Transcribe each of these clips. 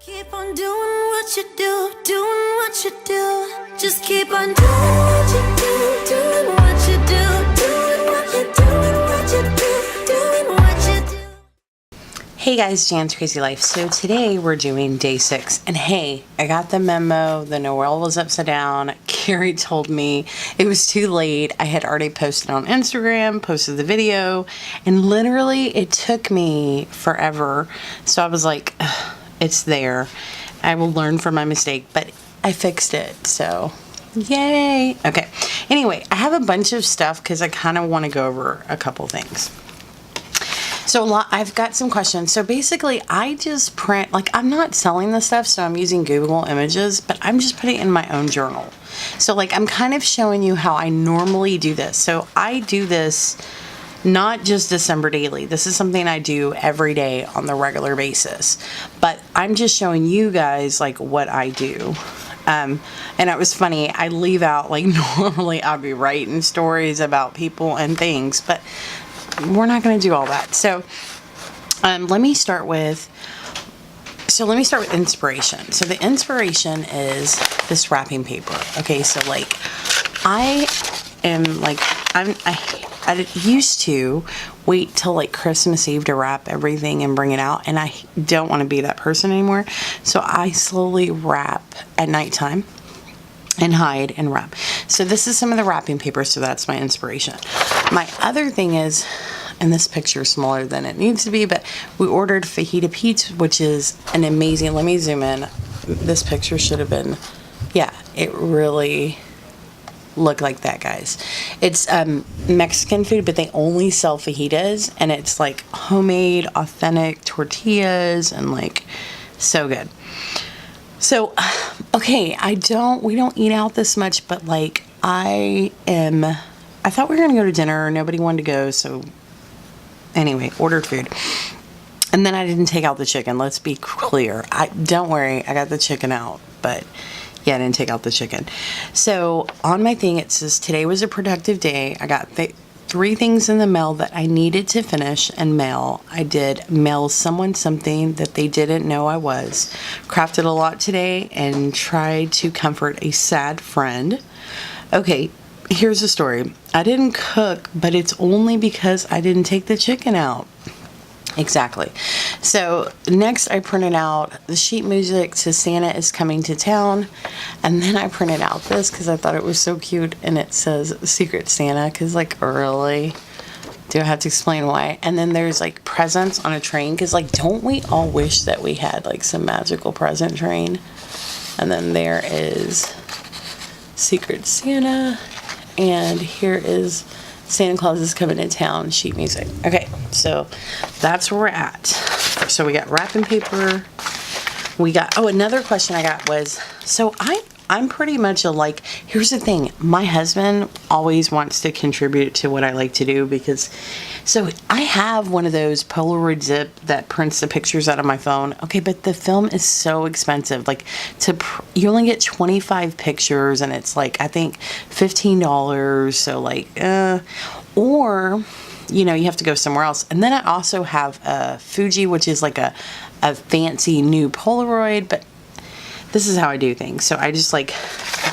Keep on doing what you do, doing what you do. Just keep on doing what you do, doing what you do, doing what you do, what you do, doing what you do. Hey guys, JansCrazyLife. So today we're doing day 6, and hey, I got the memo. The Noel was upside down. Carrie told me it was too late. I had already posted on Instagram, posted the video, and literally it took me forever. So I was like, ugh, it's there. I will learn from my mistake, but I fixed it. So yay. Okay. Anyway, I have a bunch of stuff because I kind of want to go over a couple things. So I've got some questions. So basically, I just print, like, I'm not selling this stuff, so I'm using Google Images, but I'm just putting it in my own journal. So, like, I'm kind of showing you how I normally do this. So I do this not just December daily. This is something I do every day on the regular basis. But I'm just showing you guys, like, what I do. And it was funny, I leave out, like, normally I'd be writing stories about people and things, but we're not going to do all that. So let me start with inspiration. So the inspiration is this wrapping paper. Okay, so like I used to wait till like Christmas Eve to wrap everything and bring it out, and I don't want to be that person anymore. So I slowly wrap at nighttime and hide and wrap. So this is some of the wrapping paper, so that's my inspiration. My other thing is, and this picture is smaller than it needs to be, but we ordered fajita pizza, which is an amazing, let me zoom in. This picture should have been, yeah, it really looked like that, guys. It's Mexican food, but they only sell fajitas, and it's like homemade, authentic tortillas, and like so good. So, okay, we don't eat out this much, but like I thought we were gonna go to dinner. Nobody wanted to go, so anyway, ordered food. And then I didn't take out the chicken. Let's be clear. Don't worry, I got the chicken out, but yeah, I didn't take out the chicken. So on my thing, it says today was a productive day. I got 3 things in the mail that I needed to finish and mail. I did mail someone something that they didn't know I was. Crafted a lot today and tried to comfort a sad friend. Okay, here's the story. I didn't cook, but it's only because I didn't take the chicken out. Exactly. So next I printed out the sheet music to Santa is Coming to Town. And then I printed out this because I thought it was so cute. And it says Secret Santa, because like, really? Do I have to explain why? And then there's like presents on a train, because like, don't we all wish that we had like some magical present train? And then there is Secret Santa. And here is Santa Claus is Coming to Town sheet music. Okay, so that's where we're at. So we got wrapping paper. We got, another question I got was, so I'm pretty much here's the thing. My husband always wants to contribute to what I like to do, because, so I have one of those Polaroid zip that prints the pictures out of my phone. Okay, but the film is so expensive. Like, you only get 25 pictures, and it's like, I think $15. So like, or, you have to go somewhere else. And then I also have a Fuji, which is like a fancy new Polaroid, but this is how I do things. So I just like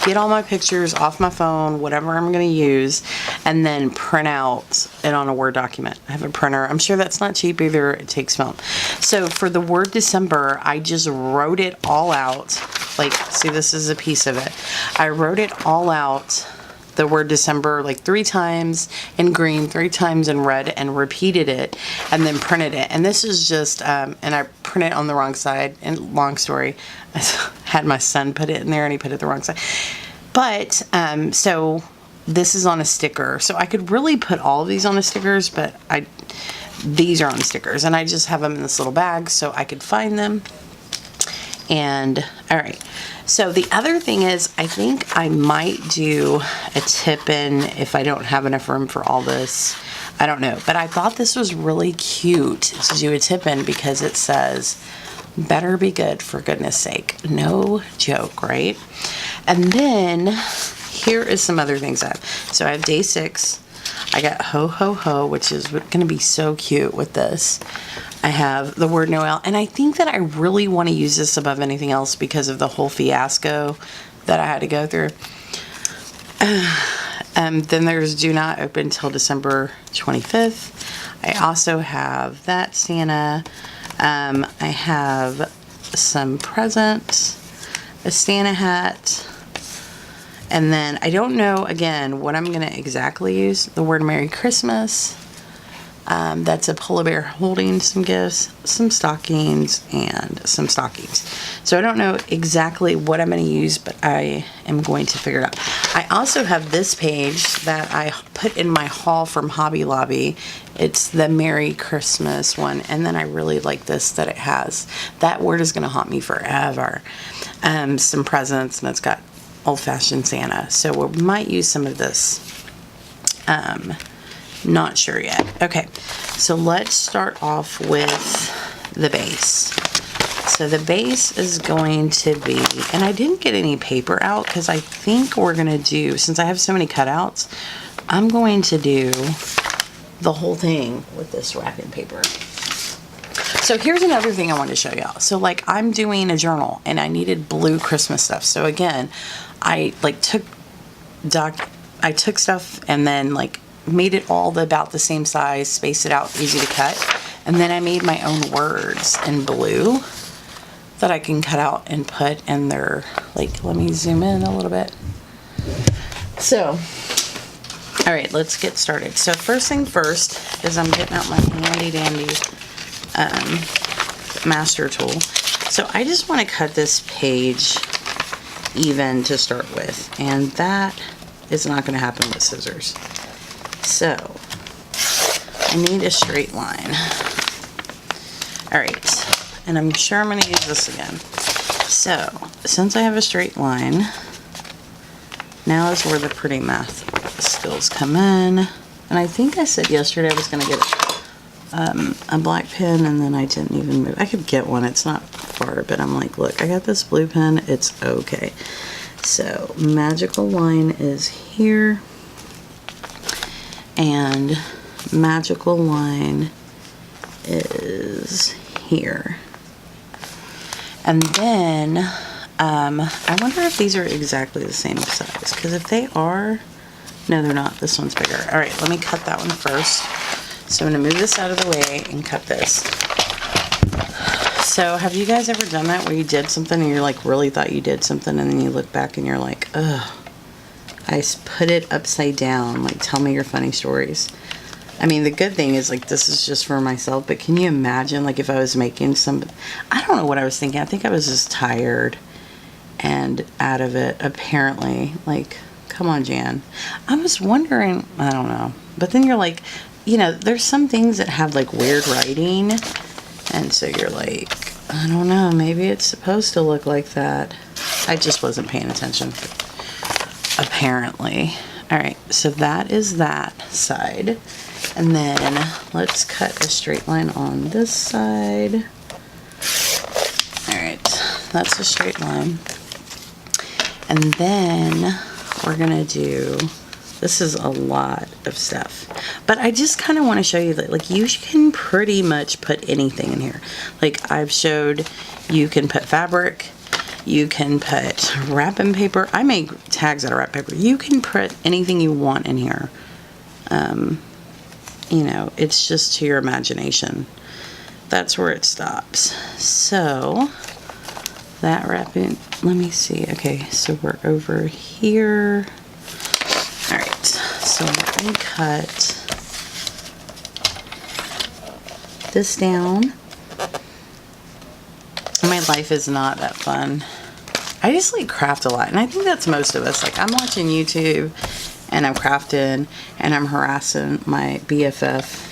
get all my pictures off my phone, whatever I'm going to use, and then print out it on a Word document. I have a printer. I'm sure that's not cheap either. It takes film. So for the word December, I just wrote it all out. Like, see, this is a piece of it. I wrote it all out, the word December, like 3 times in green, 3 times in red, and repeated it, and then printed it. And this is just, and I printed it on the wrong side, and long story, I had my son put it in there and he put it the wrong side. But, so this is on a sticker. So I could really put all of these on the stickers, but these are on stickers, and I just have them in this little bag so I could find them. And, all right. So the other thing is, I think I might do a tip-in if I don't have enough room for all this. I don't know. But I thought this was really cute to do a tip-in, because it says, better be good for goodness sake. No joke, right? And then here is some other things I have. So I have day 6. I got Ho Ho Ho, which is going to be so cute with this. I have the word Noel, and I think that I really want to use this above anything else because of the whole fiasco that I had to go through. Then there's Do Not Open Till December 25th. I also have that Santa. I have some presents, a Santa hat, and then I don't know, again, what I'm going to exactly use. The word Merry Christmas. That's a polar bear holding some gifts, some stockings, and some stockings. So I don't know exactly what I'm going to use, but I am going to figure it out. I also have this page that I put in my haul from Hobby Lobby. It's the Merry Christmas one, and then I really like this that it has. That word is going to haunt me forever. Some presents, and it's got old-fashioned Santa. So we might use some of this. Not sure yet. Okay, so let's start off with the base. So the base is going to be, and I didn't get any paper out because I think we're going to do, since I have so many cutouts, I'm going to do the whole thing with this wrapping paper. So here's another thing I wanted to show y'all. So like I'm doing a journal and I needed blue Christmas stuff. So again, I like took stuff and then like made it all about the same size, spaced it out, easy to cut. And then I made my own words in blue that I can cut out and put in there. Like, let me zoom in a little bit. So, all right, let's get started. So first thing first is I'm getting out my handy dandy master tool. So I just want to cut this page even to start with. And that is not going to happen with scissors. So, I need a straight line. Alright, and I'm sure I'm going to use this again. So, since I have a straight line, now is where the pretty math skills come in. And I think I said yesterday I was going to get a black pen, and then I didn't even move. I could get one, it's not far, but I'm like, look, I got this blue pen, it's okay. So, magical line is here. And magical line is here. And then I wonder if these are exactly the same size, because if they are, no, they're not. This one's bigger. All right, let me cut that one first. So I'm going to move this out of the way and cut this. So have you guys ever done that where you did something and you're like really thought you did something, and then you look back and you're like, ugh, I put it upside down. Like, tell me your funny stories. I mean, the good thing is, like, this is just for myself, but can you imagine, like, if I was making some, I don't know what I was thinking. I think I was just tired and out of it, apparently. Like, come on, Jan. I was wondering, I don't know. But then you're like, you know, there's some things that have, like, weird writing. And so you're like, I don't know, maybe it's supposed to look like that. I just wasn't paying attention. Apparently. Alright, so that is that side. And then let's cut a straight line on this side. Alright, that's a straight line. And then we're gonna do, this is a lot of stuff. But I just kind of want to show you that, like, you can pretty much put anything in here. Like, I've showed you can put fabric. You can put wrapping paper. I make tags out of wrap paper. You can put anything you want in here. You know, it's just to your imagination. That's where it stops. So, that wrapping, let me see. Okay, so we're over here. Alright, so let me cut this down. My life is not that fun. I just like craft a lot, and I think that's most of us. Like, I'm watching YouTube and I'm crafting and I'm harassing my BFF.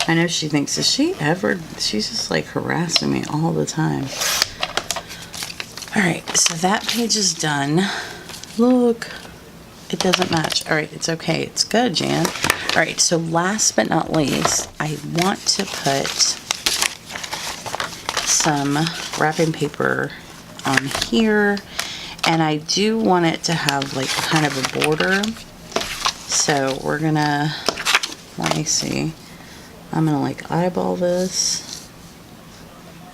I know she thinks, is she ever, she's just like harassing me all the time. Alright, so that page is done. Look, it doesn't match. Alright, it's okay. It's good, Jan. Alright, so last but not least, I want to put some wrapping paper on here, and I do want it to have like kind of a border. So we're gonna, let me see. I'm gonna like eyeball this.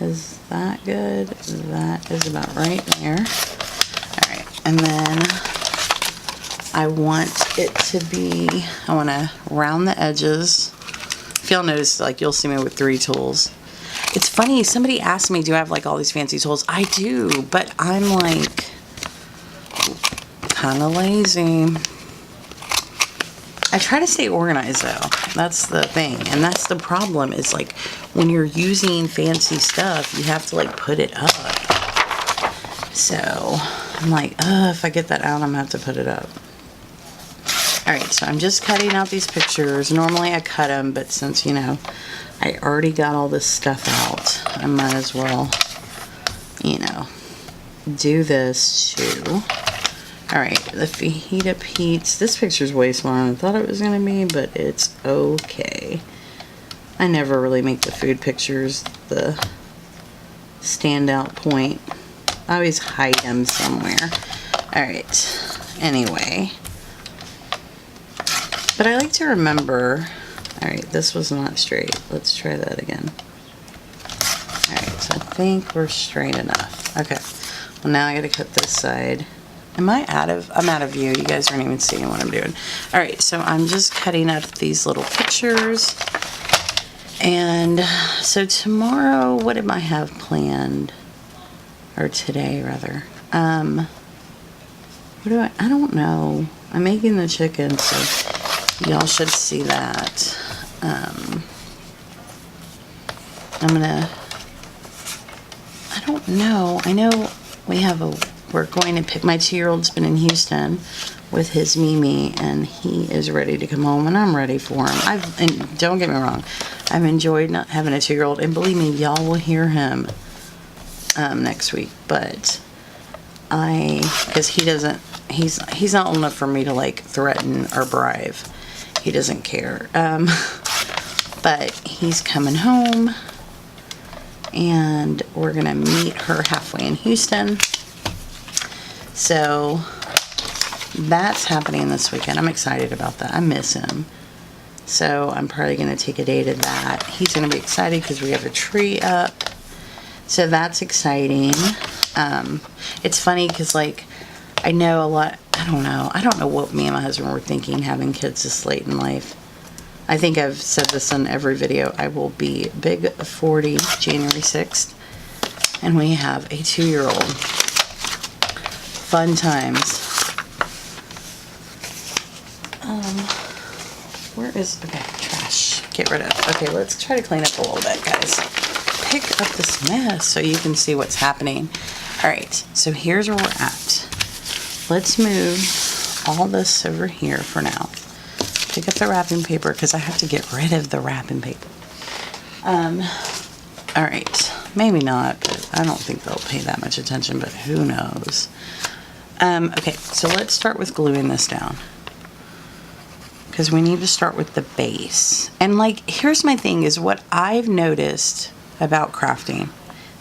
Is that good? That is about right there. Alright, and then I want it to be, I want to round the edges. If you'll notice, like, you'll see me with 3 tools. It's funny, somebody asked me, do I have like all these fancy tools? I do, but I'm like kind of lazy. I try to stay organized though. That's the thing. And that's the problem, is like when you're using fancy stuff, you have to like put it up. So I'm like, if I get that out, I'm gonna have to put it up. Alright, so I'm just cutting out these pictures. Normally I cut them, but since, you know, I already got all this stuff out, I might as well, you know, do this too. Alright, the fajita Pete's. This picture's way smaller than I thought it was going to be, but it's okay. I never really make the food pictures the standout point. I always hide them somewhere. Alright, anyway. But I like to remember... Alright, this was not straight. Let's try that again. Alright, so I think we're straight enough. Okay, well now I gotta cut this side. I'm out of view. You guys aren't even seeing what I'm doing. Alright, so I'm just cutting up these little pictures. And so tomorrow, what did I have planned? Or today, rather. What I don't know. I'm making the chicken, so y'all should see that. I'm gonna, I don't know. I know we're going to pick, my 2-year-old's been in Houston with his Mimi, and he is ready to come home, and I'm ready for him. And don't get me wrong, I've enjoyed not having a 2-year-old, and believe me, y'all will hear him next week, but because he's not old enough for me to like threaten or bribe. He doesn't care. But he's coming home, and we're gonna meet her halfway in Houston. So that's happening this weekend. I'm excited about that. I miss him. So I'm probably gonna take a day to that. He's gonna be excited because we have a tree up. So that's exciting. It's funny because like I know a lot, I don't know what me and my husband were thinking having kids this late in life. I think I've said this in every video. I will be big 40 January 6th, and we have a 2-year-old. Fun times. Where is, okay, trash. Get rid of. Okay, let's try to clean up a little bit, guys. Pick up this mess so you can see what's happening. Alright, so here's where we're at. Let's move all this over here for now. Pick up the wrapping paper because I have to get rid of the wrapping paper. Alright, maybe not, but I don't think they'll pay that much attention, but who knows. Okay, so let's start with gluing this down. Because we need to start with the base. And like, here's my thing, is what I've noticed about crafting,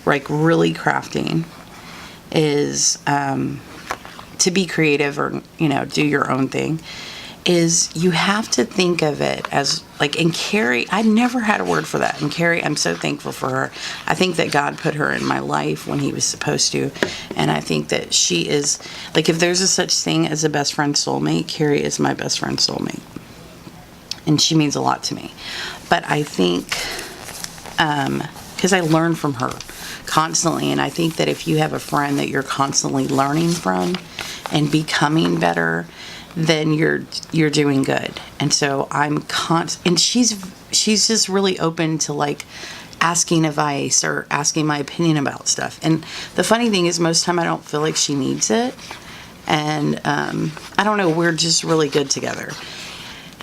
like really crafting, is to be creative or, you know, do your own thing, is you have to think of it as like, and Carrie, I never had a word for that. And Carrie, I'm so thankful for her. I think that God put her in my life when he was supposed to. And I think that she is, like, if there's a such thing as a best friend soulmate, Carrie is my best friend soulmate. And she means a lot to me. But I think, because I learn from her constantly, and I think that if you have a friend that you're constantly learning from and becoming better, then you're doing good. And so and she's just really open to like asking advice or asking my opinion about stuff. And the funny thing is, most of the time I don't feel like she needs it. And I don't know, we're just really good together.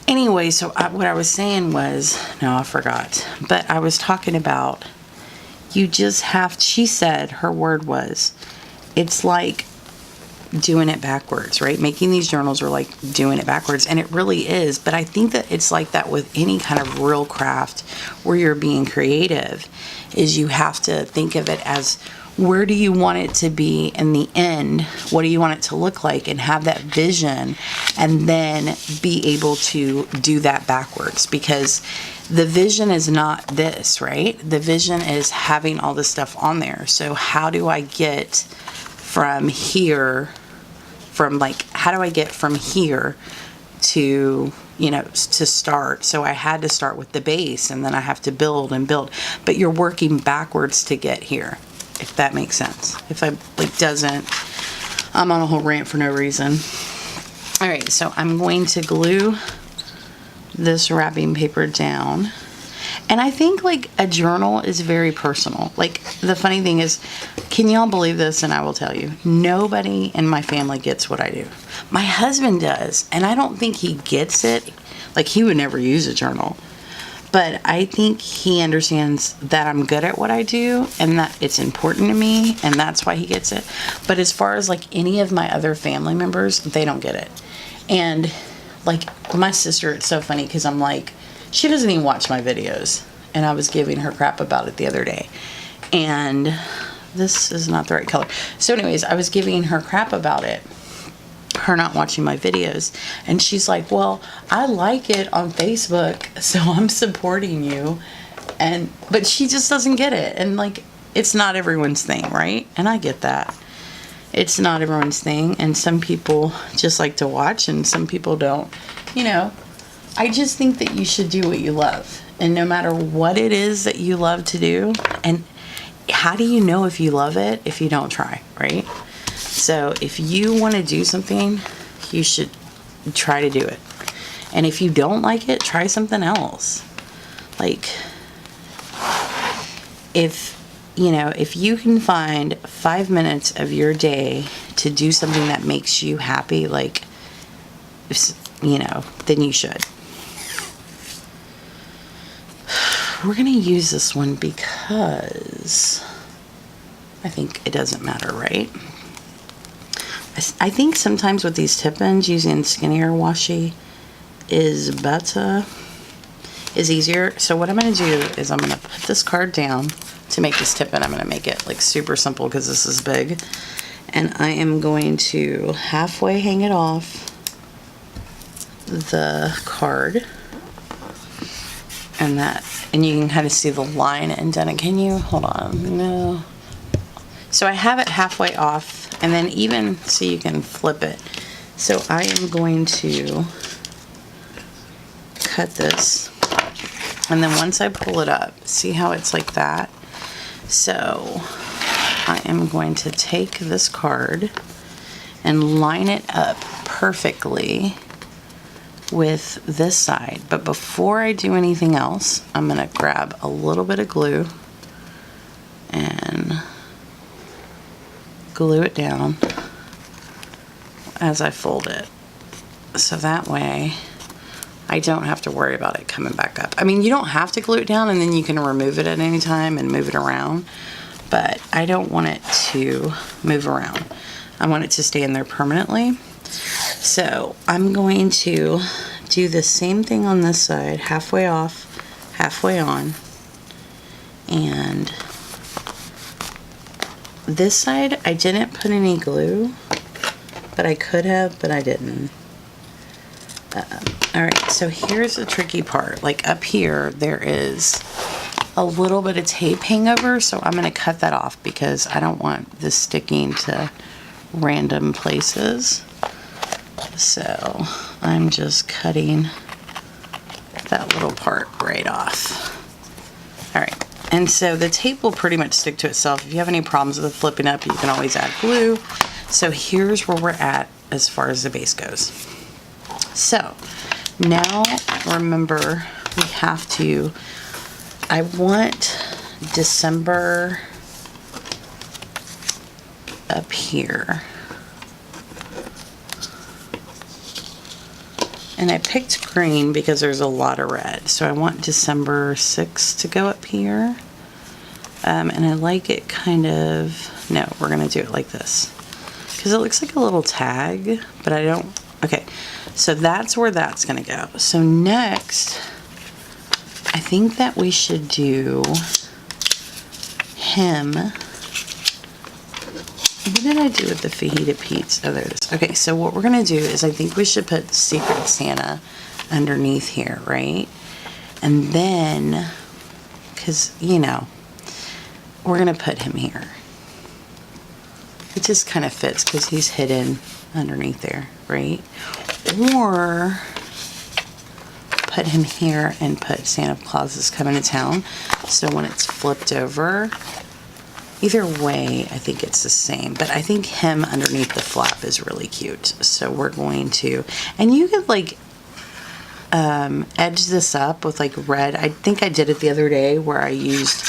Anyway, so what I was saying was, no, I forgot. But I was talking about, you just have, she said, her word was, it's like doing it backwards, right? Making these journals are like doing it backwards, and it really is. But I think that it's like that with any kind of real craft where you're being creative, is you have to think of it as where do you want it to be in the end? What do you want it to look like? And have that vision, and then be able to do that backwards, because the vision is not this, right? The vision is having all this stuff on there. So how do I get from here, how do I get from here to, to start? So I had to start with the base, and then I have to build and build, but you're working backwards to get here, if that makes sense. If I doesn't, I'm on a whole rant for no reason. All right, so I'm going to glue this wrapping paper down. And I think a journal is very personal. The funny thing is, can y'all believe this? And I will tell you, nobody in my family gets what I do. My husband does, and I don't think he gets it. He would never use a journal. But I think he understands that I'm good at what I do, and that it's important to me, and that's why he gets it. But as far as any of my other family members, they don't get it. And my sister, it's so funny because I'm she doesn't even watch my videos, and I was giving her crap about it the other day. And this is not the right color. So anyways, I was giving her crap about it, her not watching my videos, and she's like, well, I like it on Facebook, so I'm supporting you. But she just doesn't get it. And it's not everyone's thing, right? And I get that. It's not everyone's thing, and some people just like to watch, and some people don't. I just think that you should do what you love, and no matter what it is that you love to do. And how do you know if you love it if you don't try, right? So if you want to do something, you should try to do it. And if you don't like it, try something else. If you can find 5 minutes of your day to do something that makes you happy, then you should. We're going to use this one because I think it doesn't matter, right? I think sometimes with these tip-ins, using skinnier washi is easier. So what I'm going to do is I'm going to put this card down to make this tip-in. I'm going to make it super simple because this is big. And I am going to halfway hang it off the card. And you can kind of see the line indented. Can you? Hold on. No. So I have it halfway off, and then even so you can flip it. So I am going to cut this, and then once I pull it up, see how it's like that? So I am going to take this card and line it up perfectly with this side. But before I do anything else, I'm going to grab a little bit of glue and glue it down as I fold it. So that way I don't have to worry about it coming back up. I mean, you don't have to glue it down, and then you can remove it at any time and move it around. But I don't want it to move around. I want it to stay in there permanently. So I'm going to do the same thing on this side, halfway off, halfway on. And this side, I didn't put any glue, but I could have, but I didn't. Alright, so here's the tricky part. Up here, there is a little bit of tape hangover, so I'm going to cut that off because I don't want this sticking to random places. So I'm just cutting that little part right off. Alright, and so the tape will pretty much stick to itself. If you have any problems with it flipping up, you can always add glue. So here's where we're at as far as the base goes. So now remember, we have to, I want December up here. And I picked green because there's a lot of red. So I want December 6th to go up here. And I like it kind of, no, we're going to do it like this. Because it looks like a little tag, but I don't, okay. So that's where that's going to go. So next, I think that we should do him What did I do with the fajita pizza? Oh, there it is. Okay, so what we're going to do is I think we should put Secret Santa underneath here, right? And then, because, you know, we're going to put him here. It just kind of fits because he's hidden underneath there, right? Or put him here and put Santa Claus is coming to town. So when it's flipped over, either way, I think it's the same. But I think him underneath the flap is really cute. So we're going to, and you could like edge this up with like red. I think I did it the other day where I used,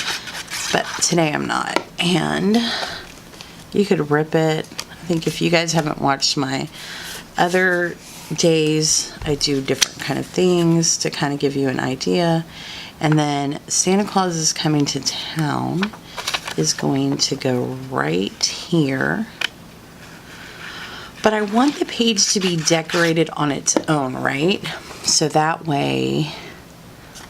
but today I'm not. And you could rip it. I think if you guys haven't watched my other days, I do different kind of things to kind of give you an idea. And then Santa Claus is coming to town is going to go right here. But I want the page to be decorated on its own, right? So that way,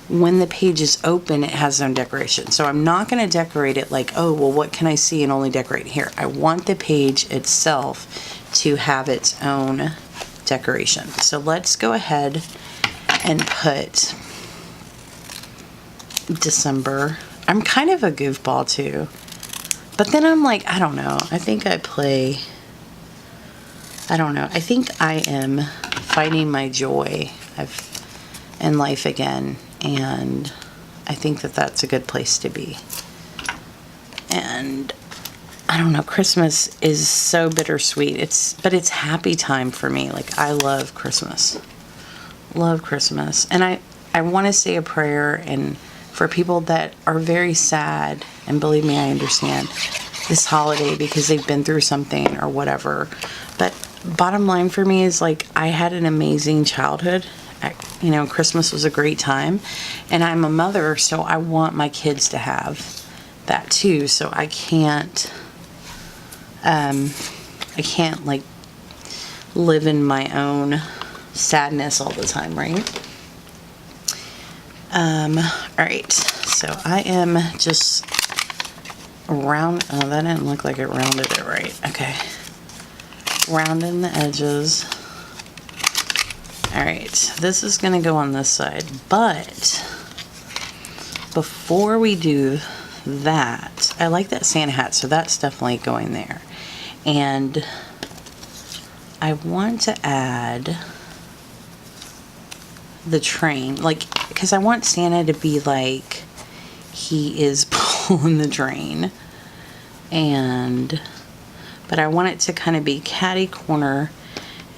when the page is open, it has its own decoration. So I'm not going to decorate it like, oh, well, what can I see and only decorate here? I want the page itself to have its own decoration. So let's go ahead and put December. I'm kind of a goofball too. But then I'm like, I don't know. I think I play, I don't know. I think I am finding my joy in life again. And I think that that's a good place to be. And I don't know, Christmas is so bittersweet. But it's happy time for me. Like, I love Christmas. Love Christmas. And I want to say a prayer and for people that are very sad, and believe me, I understand this holiday because they've been through something or whatever. But bottom line for me is like, I had an amazing childhood. You know, Christmas was a great time, and I'm a mother, so I want my kids to have that too. So I can't like live in my own sadness all the time, right? All right, so I am just oh, that didn't look like it rounded it right. Okay, rounding the edges. All right, this is going to go on this side, but before we do that, I like that Santa hat, so that's definitely going there. And I want to add the train, like, because I want Santa to be like he is pulling the train. But I want it to kind of be catty corner,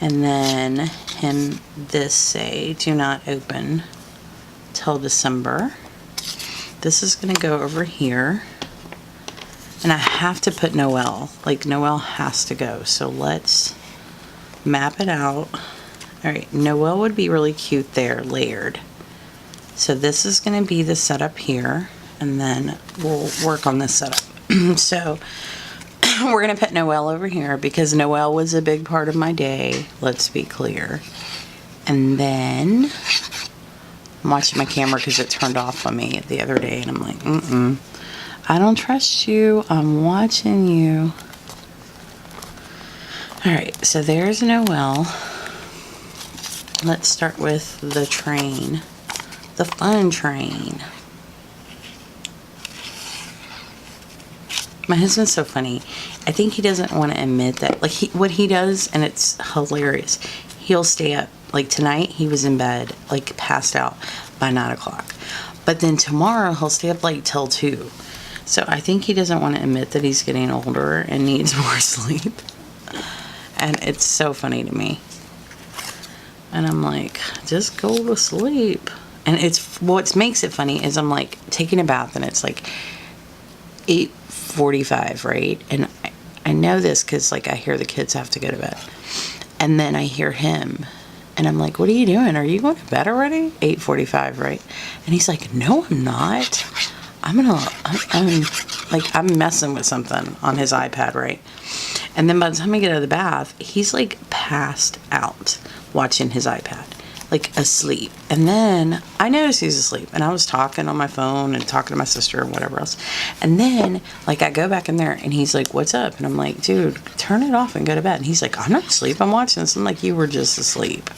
and then him this say do not open till December. This is going to go over here, and I have to put Noel, like Noel has to go. So let's map it out. All right, Noel would be really cute there, layered. So this is going to be the setup here, and then we'll work on this setup. So we're going to put Noel over here because Noel was a big part of my day, let's be clear. And then I'm watching my camera because it turned off on me the other day, and I'm like, I don't trust you. I'm watching you. All right, so there's Noel. Let's start with the train, the fun train. My husband's so funny. I think he doesn't want to admit that. Like, what he does, and it's hilarious, he'll stay up. Like tonight, he was in bed, like passed out by 9 o'clock. But then tomorrow, he'll stay up like till 2. So I think he doesn't want to admit that he's getting older and needs more sleep. And it's so funny to me. And I'm like, just go to sleep. And it's, what makes it funny is I'm like taking a bath and it's like 8:45, right? And I know this because like I hear the kids have to go to bed. And then I hear him and I'm like, what are you doing? Are you going to bed already? 8:45, right? And he's like, no, I'm not. I'm messing with something on his iPad, right? And then by the time I get out of the bath, he's like passed out watching his iPad. like asleep. And then I noticed he's asleep, and I was talking on my phone and talking to my sister and whatever else. And then like I go back in there and he's like, what's up? And I'm like, dude, turn it off and go to bed. And he's like, I'm not asleep, I'm watching this. I'm like, you were just asleep.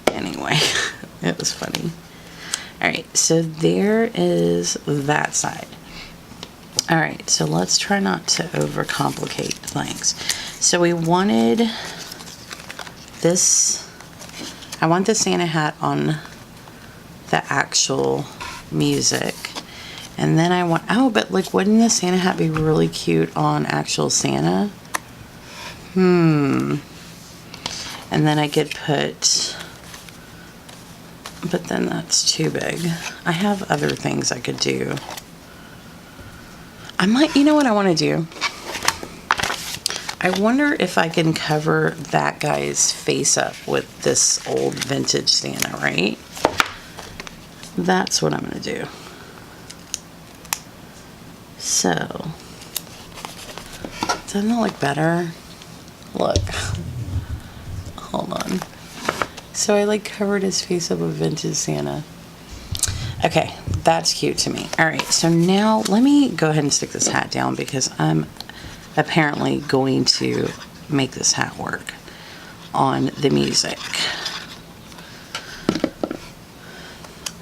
Anyway, it was funny. All right, so there is that side. All right, so let's try not to overcomplicate things. So we wanted this, I want the Santa hat on the actual music. And then I want, oh, but like, wouldn't the Santa hat be really cute on actual Santa? And then I could put, but then that's too big. I have other things I could do. I might, you know what I want to do? I wonder if I can cover that guy's face up with this old vintage Santa, right? That's what I'm going to do. So, doesn't it look better? Look. Hold on. So I like covered his face up with vintage Santa. Okay, that's cute to me. All right, so now let me go ahead and stick this hat down because I'm apparently going to make this hat work on the music.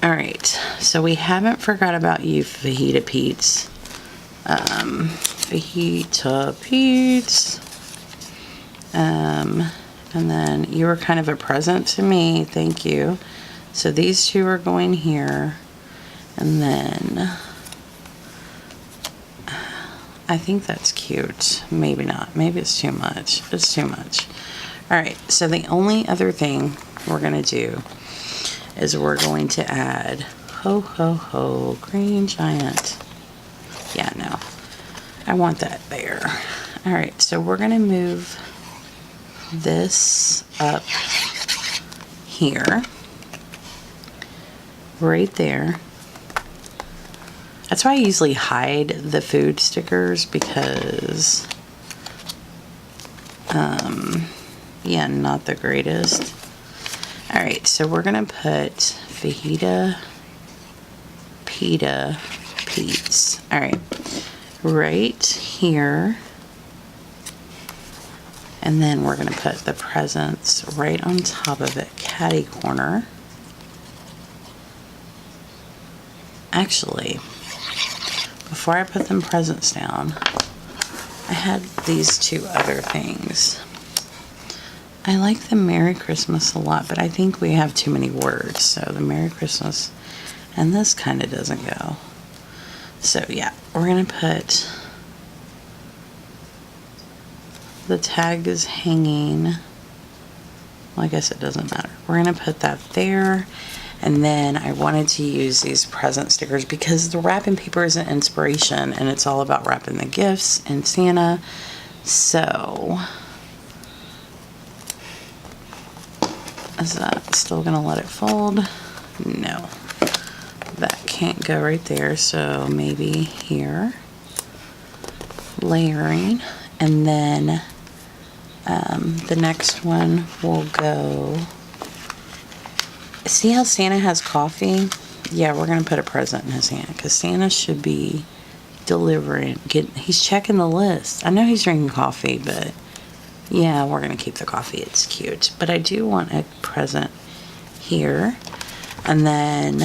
All right, so we haven't forgot about you, Fajita Pete's. Fajita Pete's. And then you were kind of a present to me. Thank you. So these two are going here. And then I think that's cute. Maybe not. Maybe it's too much. It's too much. All right. So the only other thing we're going to do is we're going to add ho, ho, ho, green giant. Yeah, no. I want that there. All right. So we're going to move this up here. Right there. That's why I usually hide the food stickers because, yeah, not the greatest. All right, so we're gonna put Fajita Pita Pete's. All right, right here. And then we're gonna put the presents right on top of it, catty corner. Actually, before I put them presents down, I had these two other things. I like the Merry Christmas a lot, but I think we have too many words. So the Merry Christmas, and this kind of doesn't go. So yeah, we're going to put, the tag is hanging. Well, I guess it doesn't matter. We're going to put that there. And then I wanted to use these present stickers because the wrapping paper is an inspiration and it's all about wrapping the gifts and Santa. So, is that still gonna let it fold? No, that can't go right there. So maybe here, layering, and then the next one will go. See how Santa has coffee? Yeah, we're going to put a present in his hand because Santa should be delivering. He's checking the list. I know he's drinking coffee, but yeah, we're going to keep the coffee. It's cute. But I do want a present here. And then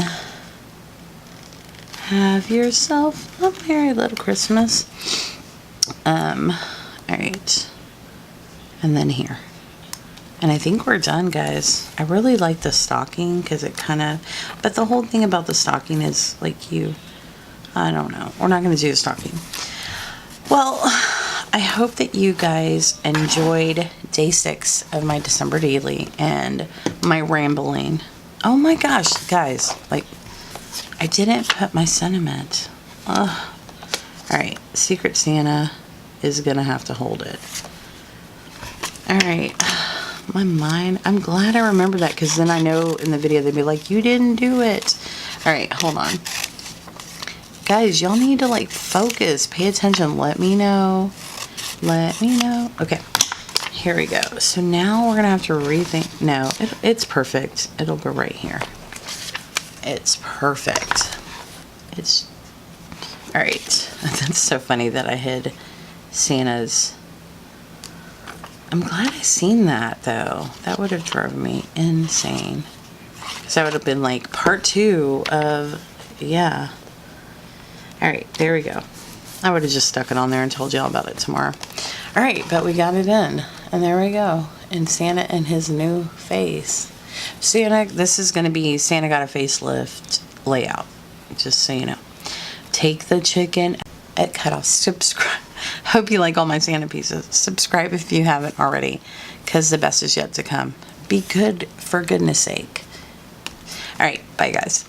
have yourself a merry little Christmas. All right. And then here. And I think we're done, guys. I really like the stocking because it kind of, but the whole thing about the stocking is like I don't know. We're not going to do the stocking. Well, I hope that you guys enjoyed day 6 of my December daily and my rambling. Oh my gosh, guys, like I didn't put my sentiment. Ugh. All right, Secret Santa is going to have to hold it. All right. My mind, I'm glad I remember that because then I know in the video they'd be like, you didn't do it. All right, hold on. Guys, y'all need to like focus, pay attention. Let me know. Let me know. Okay, Here we go. So now we're gonna have to rethink. No, it's perfect. It'll go right here. It's perfect. It's all right. That's so funny that I hid Santa's. I'm glad I seen that though. That would have driven me insane. Because that would have been like part 2 of, yeah. All right, there we go. I would have just stuck it on there and told y'all about it tomorrow. All right, but we got it in. And there we go. And Santa and his new face. Santa, this is going to be Santa got a facelift layout. Just so you know. Take the chicken at cutoff. Subscribe. Hope you like all my Santa pieces. Subscribe if you haven't already. Because the best is yet to come. Be good for goodness sake. All right, bye guys.